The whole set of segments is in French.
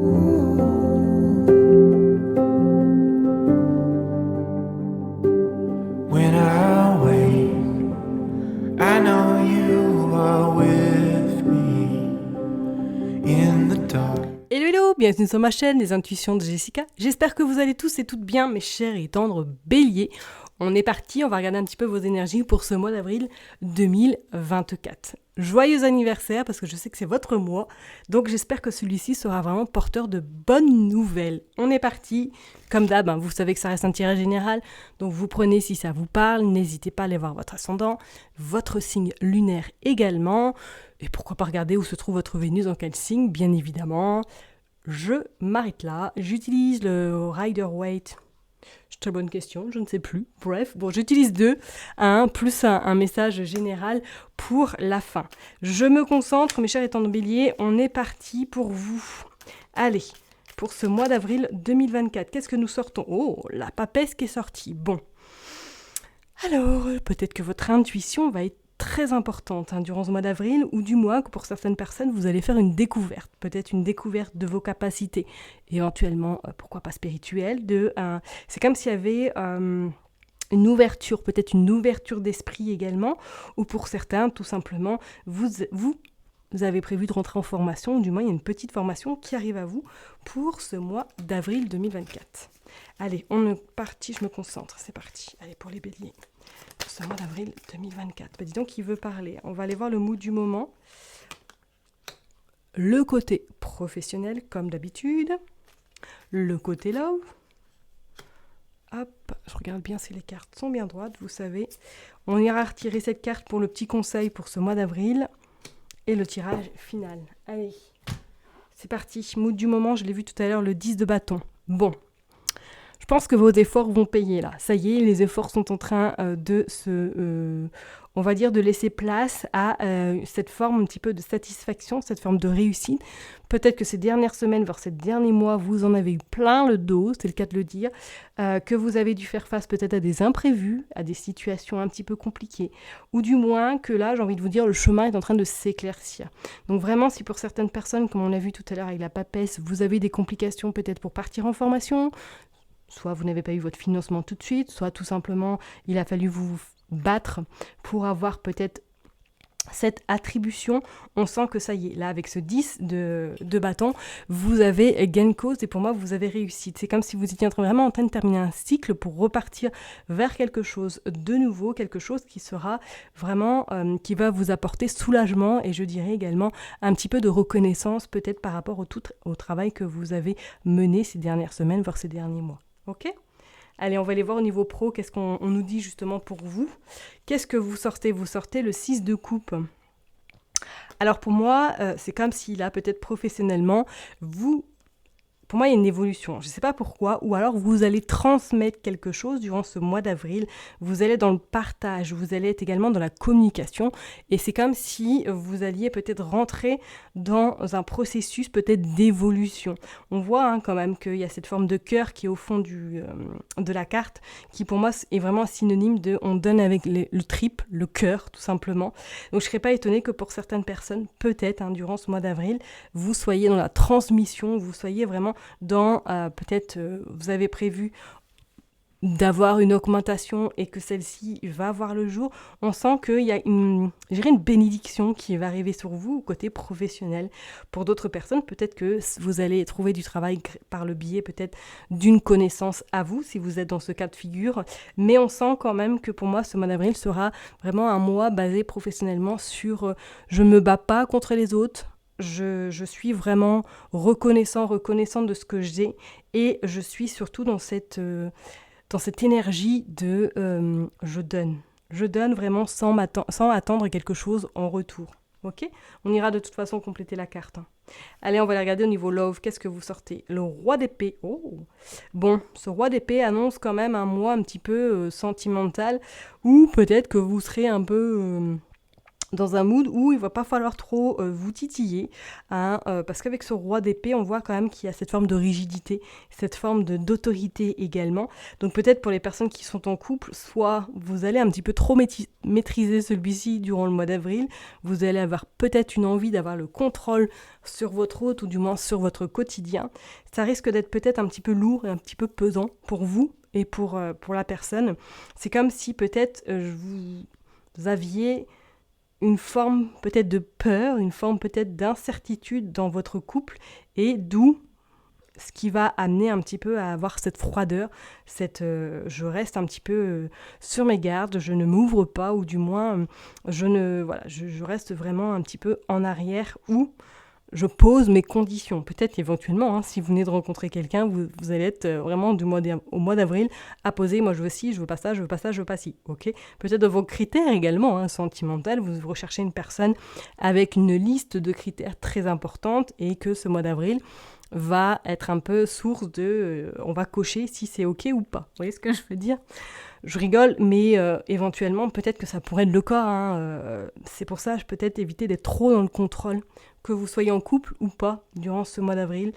When I wake, I know you are with me in the dark. Hello hello, bienvenue sur ma chaîne Les Intuitions de Jessica. J'espère que vous allez tous et toutes bien, mes chers et tendres béliers. On est parti, on va regarder un petit peu vos énergies pour ce mois d'avril 2024. Joyeux anniversaire, parce que je sais que c'est votre mois, donc j'espère que celui-ci sera vraiment porteur de bonnes nouvelles. On est parti, comme d'hab, vous savez que ça reste un tirage général, donc vous prenez si ça vous parle, n'hésitez pas à aller voir votre ascendant, votre signe lunaire également, et pourquoi pas regarder où se trouve votre Vénus, dans quel signe, bien évidemment. Je m'arrête là, j'utilise le Rider-Waite. Très bonne question, je ne sais plus. Bref, bon, j'utilise 2, plus un message général pour la fin. Je me concentre, mes chers étendants béliers, on est parti pour vous. Allez, pour ce mois d'avril 2024, qu'est-ce que nous sortons ? Oh, la papesse qui est sortie. Bon. Alors, peut-être que votre intuition va être très importante durant ce mois d'avril, ou du moins que pour certaines personnes, vous allez faire une découverte, peut-être une découverte de vos capacités, éventuellement, pourquoi pas spirituelle, c'est comme s'il y avait une ouverture, peut-être une ouverture d'esprit également, ou pour certains, tout simplement, vous avez prévu de rentrer en formation, ou du moins il y a une petite formation qui arrive à vous pour ce mois d'avril 2024. Allez, on est parti, je me concentre, c'est parti. Allez, pour les béliers. Pour ce mois d'avril 2024. Dis donc, qui veut parler ? On va aller voir le mood du moment. Le côté professionnel, comme d'habitude. Le côté love. Hop, je regarde bien si les cartes sont bien droites, vous savez. On ira retirer cette carte pour le petit conseil pour ce mois d'avril. Et le tirage final. Allez, c'est parti. Mood du moment, je l'ai vu tout à l'heure, le 10 de bâton. Bon. Je pense que vos efforts vont payer là. Ça y est, les efforts sont en train de on va dire, de laisser place à cette forme un petit peu de satisfaction, cette forme de réussite. Peut-être que ces dernières semaines, voire ces derniers mois, vous en avez eu plein le dos, c'est le cas de le dire, que vous avez dû faire face peut-être à des imprévus, à des situations un petit peu compliquées, ou du moins que là, j'ai envie de vous dire, le chemin est en train de s'éclaircir. Donc vraiment, si pour certaines personnes, comme on l'a vu tout à l'heure avec la papesse, vous avez des complications peut-être pour partir en formation, soit vous n'avez pas eu votre financement tout de suite, soit tout simplement il a fallu vous battre pour avoir peut-être cette attribution. On sent que ça y est, là avec ce 10 de bâton, vous avez gain de cause et pour moi vous avez réussi. C'est comme si vous étiez vraiment en train de terminer un cycle pour repartir vers quelque chose de nouveau, quelque chose qui sera vraiment, qui va vous apporter soulagement et je dirais également un petit peu de reconnaissance peut-être par rapport au travail que vous avez mené ces dernières semaines, voire ces derniers mois. Ok ? Allez, on va aller voir au niveau pro, qu'est-ce qu'on nous dit justement pour vous. Qu'est-ce que vous sortez ? Vous sortez le 6 de coupe. Alors pour moi, c'est comme si là, peut-être professionnellement, pour moi, il y a une évolution. Je ne sais pas pourquoi, ou alors vous allez transmettre quelque chose durant ce mois d'avril. Vous allez dans le partage, vous allez être également dans la communication. Et c'est comme si vous alliez peut-être rentrer dans un processus peut-être d'évolution. On voit quand même qu'il y a cette forme de cœur qui est au fond de la carte, qui pour moi est vraiment synonyme de on donne avec le triple, le cœur tout simplement. Donc je ne serais pas étonnée que pour certaines personnes, peut-être durant ce mois d'avril, vous soyez dans la transmission, vous soyez vraiment dans peut-être vous avez prévu d'avoir une augmentation et que celle-ci va voir le jour, on sent qu'il y a une bénédiction qui va arriver sur vous au côté professionnel. Pour d'autres personnes, peut-être que vous allez trouver du travail par le biais peut-être d'une connaissance à vous, si vous êtes dans ce cas de figure. Mais on sent quand même que pour moi, ce mois d'avril sera vraiment un mois basé professionnellement sur je ne me bats pas contre les autres, je suis vraiment reconnaissante de ce que j'ai et je suis surtout dans cette énergie de je donne. Je donne vraiment sans attendre quelque chose en retour. Ok ? On ira de toute façon compléter la carte. Allez, on va la regarder au niveau love. Qu'est-ce que vous sortez ? Le roi d'épée. Oh ! Bon, ce roi d'épée annonce quand même un mois un petit peu sentimental où peut-être que vous serez un peu dans un mood où il va pas falloir trop vous titiller, hein, parce qu'avec ce roi d'épée, on voit quand même qu'il y a cette forme de rigidité, cette forme d'autorité également. Donc peut-être pour les personnes qui sont en couple, soit vous allez un petit peu trop maîtriser celui-ci durant le mois d'avril, vous allez avoir peut-être une envie d'avoir le contrôle sur votre hôte ou du moins sur votre quotidien. Ça risque d'être peut-être un petit peu lourd et un petit peu pesant pour vous et pour la personne. C'est comme si peut-être vous aviez une forme peut-être de peur, une forme peut-être d'incertitude dans votre couple, et d'où ce qui va amener un petit peu à avoir cette froideur, je reste un petit peu sur mes gardes, je ne m'ouvre pas, ou du moins je reste vraiment un petit peu en arrière, ou je pose mes conditions. Peut-être éventuellement, hein, si vous venez de rencontrer quelqu'un, vous allez être vraiment au mois d'avril à poser, moi je veux ci, je veux pas ça, je veux pas ça, je veux pas ci. Okay, peut-être de vos critères également, hein, sentimentaux, vous recherchez une personne avec une liste de critères très importante, et que ce mois d'avril va être un peu source de on va cocher si c'est ok ou pas. Vous voyez ce que je veux dire ? Je rigole, mais éventuellement, peut-être que ça pourrait être le cas. Hein, c'est pour ça, je peut-être éviter d'être trop dans le contrôle, que vous soyez en couple ou pas, durant ce mois d'avril.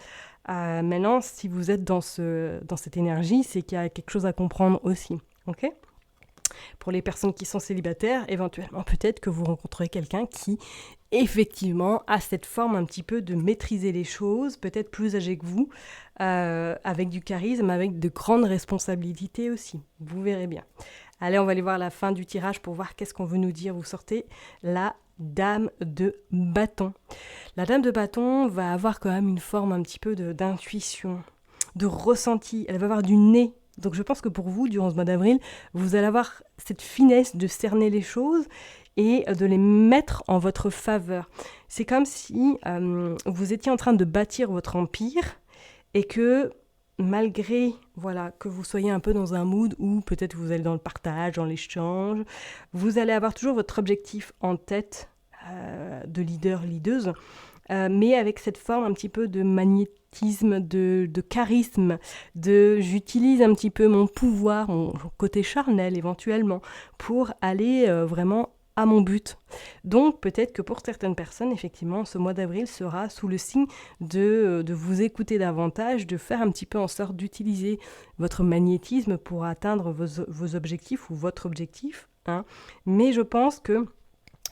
Maintenant, si vous êtes dans cette énergie, c'est qu'il y a quelque chose à comprendre aussi. Ok ? Pour les personnes qui sont célibataires, éventuellement, peut-être que vous rencontrez quelqu'un qui, effectivement, a cette forme un petit peu de maîtriser les choses, peut-être plus âgé que vous, avec du charisme, avec de grandes responsabilités aussi. Vous verrez bien. Allez, on va aller voir la fin du tirage pour voir qu'est-ce qu'on veut nous dire. Vous sortez la Dame de bâton. La Dame de bâton va avoir quand même une forme un petit peu d'intuition, de ressenti. Elle va avoir du nez. Donc je pense que pour vous, durant ce mois d'avril, vous allez avoir cette finesse de cerner les choses et de les mettre en votre faveur. C'est comme si vous étiez en train de bâtir votre empire, et que malgré que vous soyez un peu dans un mood où peut-être vous allez dans le partage, dans l'échange, vous allez avoir toujours votre objectif en tête de leader, leaduse, mais avec cette forme un petit peu de magnétisme, de charisme, j'utilise un petit peu mon pouvoir, mon côté charnel éventuellement, pour aller vraiment à mon but. Donc peut-être que pour certaines personnes, effectivement, ce mois d'avril sera sous le signe de vous écouter davantage, de faire un petit peu en sorte d'utiliser votre magnétisme pour atteindre vos objectifs ou votre objectif. Hein. Mais je pense que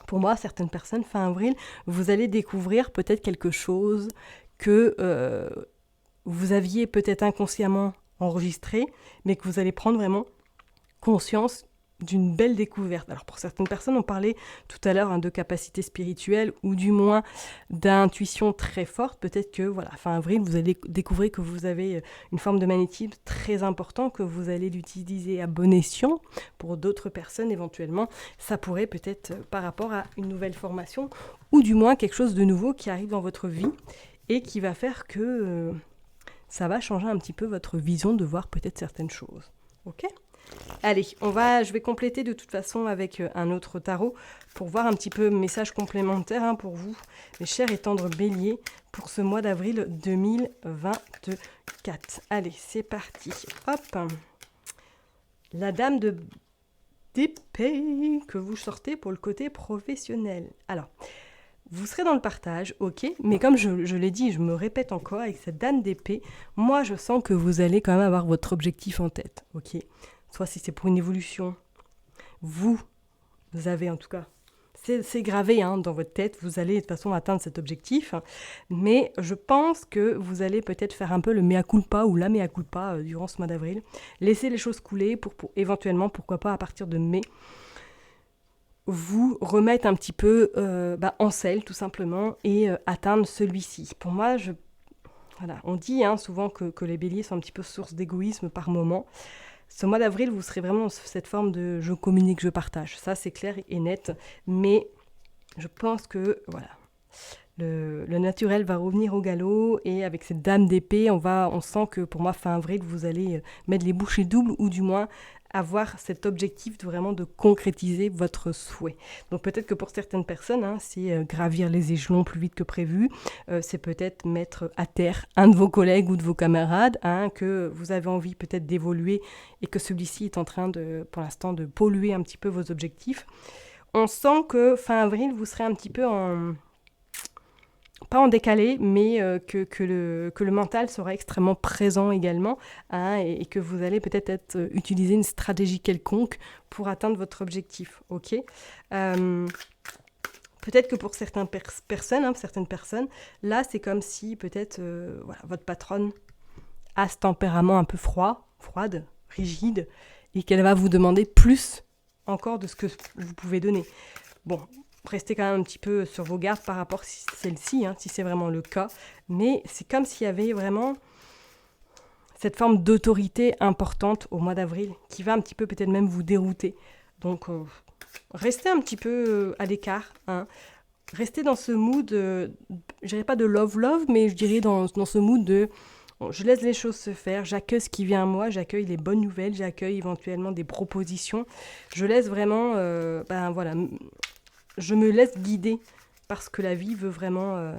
pour moi, certaines personnes, fin avril, vous allez découvrir peut-être quelque chose que vous aviez peut-être inconsciemment enregistré, mais que vous allez prendre vraiment conscience d'une belle découverte. Alors pour certaines personnes, on parlait tout à l'heure de capacités spirituelles, ou du moins d'intuition très forte. Peut-être que fin avril, vous allez découvrir que vous avez une forme de magnétisme très important, que vous allez l'utiliser à bon escient. Pour d'autres personnes, éventuellement, ça pourrait peut-être par rapport à une nouvelle formation, ou du moins quelque chose de nouveau qui arrive dans votre vie et qui va faire que ça va changer un petit peu votre vision de voir peut-être certaines choses. Ok ? Allez, je vais compléter de toute façon avec un autre tarot pour voir un petit peu message complémentaire pour vous, mes chers et tendres béliers, pour ce mois d'avril 2024. Allez, c'est parti. Hop. La Dame d'épée que vous sortez pour le côté professionnel. Alors, vous serez dans le partage, ok, mais comme je l'ai dit, je me répète encore, avec cette Dame d'épée, moi je sens que vous allez quand même avoir votre objectif en tête, ok. Soit si c'est pour une évolution, vous avez en tout cas, c'est gravé dans votre tête, vous allez de toute façon atteindre cet objectif, mais je pense que vous allez peut-être faire un peu le mea culpa ou la mea culpa durant ce mois d'avril, laisser les choses couler pour éventuellement, pourquoi pas à partir de mai, vous remettre un petit peu en selle tout simplement et atteindre celui-ci. Pour moi, on dit souvent que les béliers sont un petit peu source d'égoïsme par moment. Ce mois d'avril, vous serez vraiment dans cette forme de je communique, je partage. Ça, c'est clair et net. Mais je pense que le naturel va revenir au galop. Et avec cette Dame d'épée, on sent que pour moi, fin avril, vous allez mettre les bouchées doubles, ou du moins avoir cet objectif de concrétiser votre souhait. Donc peut-être que pour certaines personnes, c'est gravir les échelons plus vite que prévu, c'est peut-être mettre à terre un de vos collègues ou de vos camarades, que vous avez envie peut-être d'évoluer et que celui-ci est en train pour l'instant de polluer un petit peu vos objectifs. on sent que fin avril, vous serez un petit peu pas en décalé, mais que le mental sera extrêmement présent également, hein, et que vous allez peut-être utiliser une stratégie quelconque pour atteindre votre objectif, ok. Peut-être que pour certaines personnes, là, c'est comme si peut-être votre patronne a ce tempérament un peu froide, rigide, et qu'elle va vous demander plus encore de ce que vous pouvez donner. Bon, restez quand même un petit peu sur vos gardes par rapport à celle-ci, hein, si c'est vraiment le cas, mais c'est comme s'il y avait vraiment cette forme d'autorité importante au mois d'avril qui va un petit peu peut-être même vous dérouter. Donc, restez un petit peu à l'écart, hein. Restez dans ce mood, je dirais pas de love, mais je dirais dans ce mood de je laisse les choses se faire, j'accueille ce qui vient à moi, j'accueille les bonnes nouvelles, j'accueille éventuellement des propositions. Je laisse vraiment, je me laisse guider parce que la vie veut vraiment,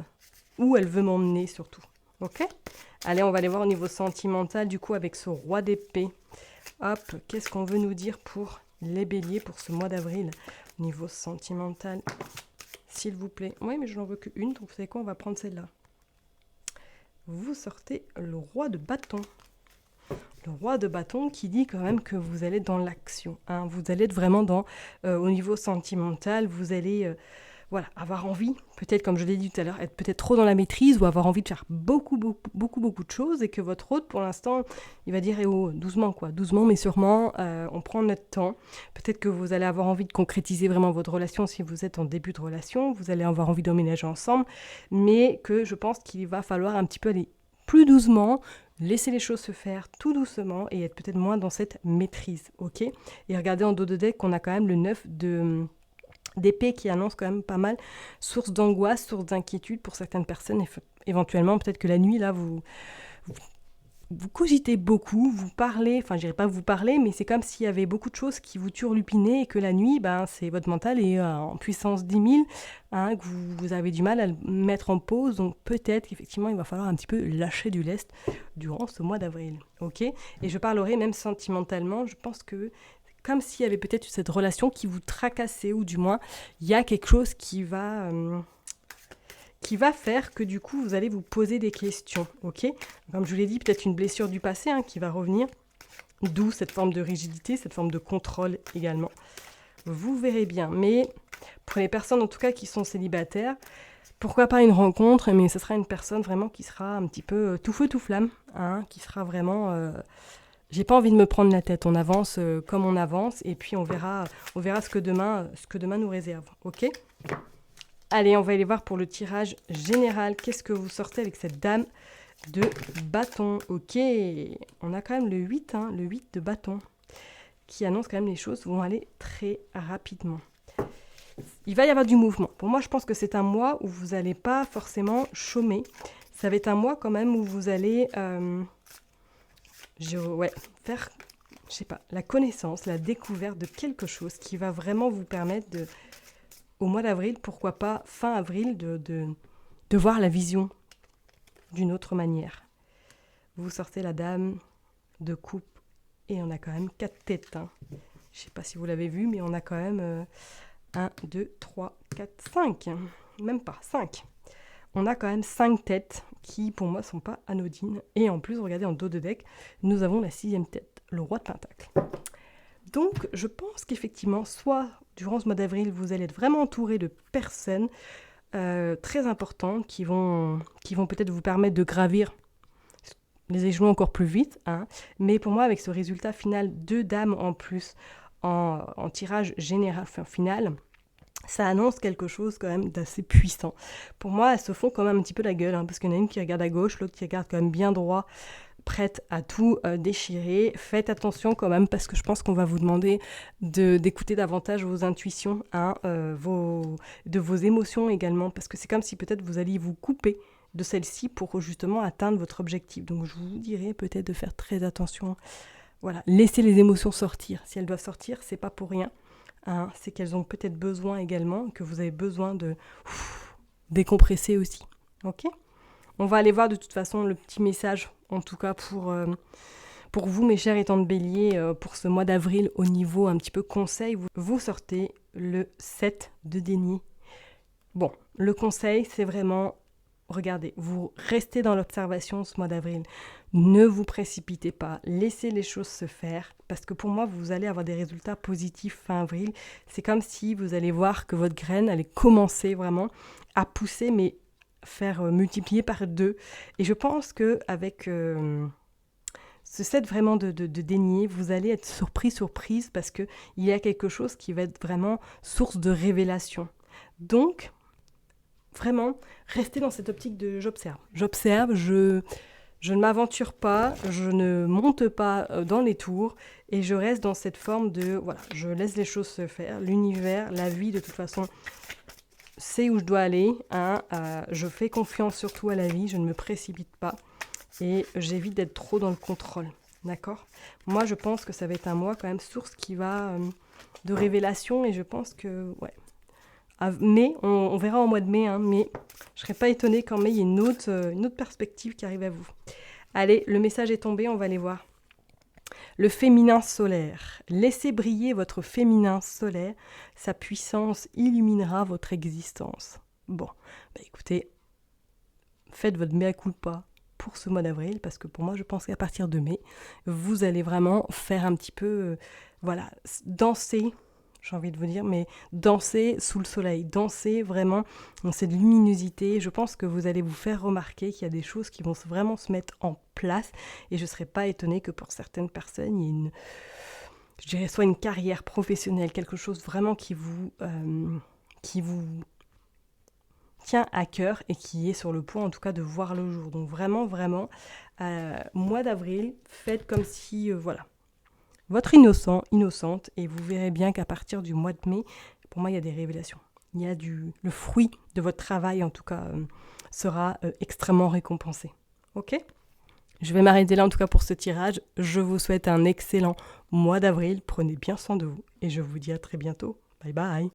où elle veut m'emmener surtout. Ok ? Allez, on va aller voir au niveau sentimental, du coup, avec ce roi d'épée. Hop, qu'est-ce qu'on veut nous dire pour les béliers pour ce mois d'avril ? Niveau sentimental, s'il vous plaît. Oui, mais je n'en veux qu'une, donc vous savez quoi, on va prendre celle-là. Vous sortez le roi de bâton. Le roi de bâton qui dit quand même que vous allez dans l'action, hein. Vous allez être vraiment au niveau sentimental, vous allez avoir envie, peut-être comme je l'ai dit tout à l'heure, être peut-être trop dans la maîtrise ou avoir envie de faire beaucoup de choses et que votre hôte, pour l'instant, il va dire doucement mais sûrement, on prend notre temps. Peut-être que vous allez avoir envie de concrétiser vraiment votre relation si vous êtes en début de relation, vous allez avoir envie d'emménager ensemble, mais que je pense qu'il va falloir un petit peu aller plus doucement, laisser les choses se faire tout doucement et être peut-être moins dans cette maîtrise, ok ? Et regardez en dos de deck qu'on a quand même le 9 d'épée qui annonce quand même pas mal source d'angoisse, source d'inquiétude pour certaines personnes. Éventuellement, peut-être que la nuit, là, vous cogitez beaucoup, vous parlez, enfin, je dirais pas vous parler, mais c'est comme s'il y avait beaucoup de choses qui vous turlupinaient et que la nuit, c'est votre mental est en puissance 10 000, hein, que vous avez du mal à le mettre en pause. Donc, peut-être qu'effectivement, il va falloir un petit peu lâcher du lest durant ce mois d'avril. Ok ? Et je parlerai même sentimentalement, je pense que comme s'il y avait peut-être cette relation qui vous tracassait, ou du moins, il y a quelque chose qui va faire que du coup, vous allez vous poser des questions, ok ? Comme je vous l'ai dit, peut-être une blessure du passé qui va revenir, d'où cette forme de rigidité, cette forme de contrôle également. Vous verrez bien, mais pour les personnes en tout cas qui sont célibataires, pourquoi pas une rencontre, mais ce sera une personne vraiment qui sera un petit peu tout feu, tout flamme, qui sera vraiment... J'ai pas envie de me prendre la tête, on avance comme on avance, et puis on verra ce que demain nous réserve, ok ? Allez, on va aller voir pour le tirage général. Qu'est-ce que vous sortez avec cette dame de bâton ? Ok, on a quand même le 8, le 8 de bâton, qui annonce quand même les choses vont aller très rapidement. Il va y avoir du mouvement. Pour moi, je pense que c'est un mois où vous n'allez pas forcément chômer. Ça va être un mois quand même où vous allez... faire, je sais pas, la connaissance, la découverte de quelque chose qui va vraiment vous permettre au mois d'avril, pourquoi pas fin avril, de voir la vision d'une autre manière. Vous sortez la dame de coupe et on a quand même 4 têtes. Je sais pas si vous l'avez vu, mais on a quand même 1, 2, 3, 4, 5. Même pas, 5. On a quand même 5 têtes qui, pour moi, ne sont pas anodines. Et en plus, regardez en dos de deck, nous avons la 6e tête, le roi de Pentacle. Donc, je pense qu'effectivement, soit durant ce mois d'avril, vous allez être vraiment entouré de personnes très importantes qui vont peut-être vous permettre de gravir les échelons encore plus vite. Mais pour moi, avec ce résultat final, 2 dames en plus en tirage général, final, ça annonce quelque chose quand même d'assez puissant. Pour moi, elles se font quand même un petit peu la gueule, parce qu'il y en a une qui regarde à gauche, l'autre qui regarde quand même bien droit, prête à tout déchirer. Faites attention quand même, parce que je pense qu'on va vous demander d'écouter davantage vos intuitions, de vos émotions également, parce que c'est comme si peut-être vous alliez vous couper de celle-ci pour justement atteindre votre objectif. Donc je vous dirais peut-être de faire très attention. Voilà, laissez les émotions sortir. Si elles doivent sortir, c'est pas pour rien. C'est qu'elles ont peut-être besoin également, que vous avez besoin de décompresser aussi. Ok ? On va aller voir de toute façon le petit message, en tout cas pour Pour vous, mes chers étangs de bélier, pour ce mois d'avril, au niveau un petit peu conseil, vous sortez le 7 de denier. Bon, le conseil, c'est vraiment, regardez, vous restez dans l'observation ce mois d'avril. Ne vous précipitez pas, laissez les choses se faire, parce que pour moi, vous allez avoir des résultats positifs fin avril. C'est comme si vous allez voir que votre graine allait commencer vraiment à pousser, mais faire multiplier par 2. Et je pense qu'avec ce set vraiment de denier, vous allez être surprise, parce qu'il y a quelque chose qui va être vraiment source de révélation. Donc, vraiment, restez dans cette optique de j'observe. J'observe, je ne m'aventure pas, je ne monte pas dans les tours et je reste dans cette forme de, voilà, je laisse les choses se faire. L'univers, la vie, de toute façon, sait où je dois aller. Je fais confiance surtout à la vie, je ne me précipite pas et j'évite d'être trop dans le contrôle. D'accord ? Moi, je pense que ça va être un mois quand même source qui va de révélation et je pense que, ouais. Mais, on verra au mois de mai, mais je ne serais pas étonnée qu'en mai, il y ait une autre perspective qui arrive à vous. Allez, le message est tombé, on va aller voir. Le féminin solaire. Laissez briller votre féminin solaire, sa puissance illuminera votre existence. Bon, écoutez, faites votre mea culpa pour ce mois d'avril, parce que pour moi, je pense qu'à partir de mai, vous allez vraiment faire un petit peu, danser, j'ai envie de vous dire, mais danser sous le soleil, danser vraiment dans cette luminosité. Je pense que vous allez vous faire remarquer qu'il y a des choses qui vont vraiment se mettre en place et je ne serais pas étonnée que pour certaines personnes, il y ait soit une carrière professionnelle, quelque chose vraiment qui vous tient à cœur et qui est sur le point en tout cas de voir le jour. Donc vraiment, mois d'avril, faites comme si, votre innocente, et vous verrez bien qu'à partir du mois de mai, pour moi, il y a des révélations. Il y a le fruit de votre travail, en tout cas, sera extrêmement récompensé. Ok ? Je vais m'arrêter là, en tout cas, pour ce tirage. Je vous souhaite un excellent mois d'avril. Prenez bien soin de vous et je vous dis à très bientôt. Bye bye.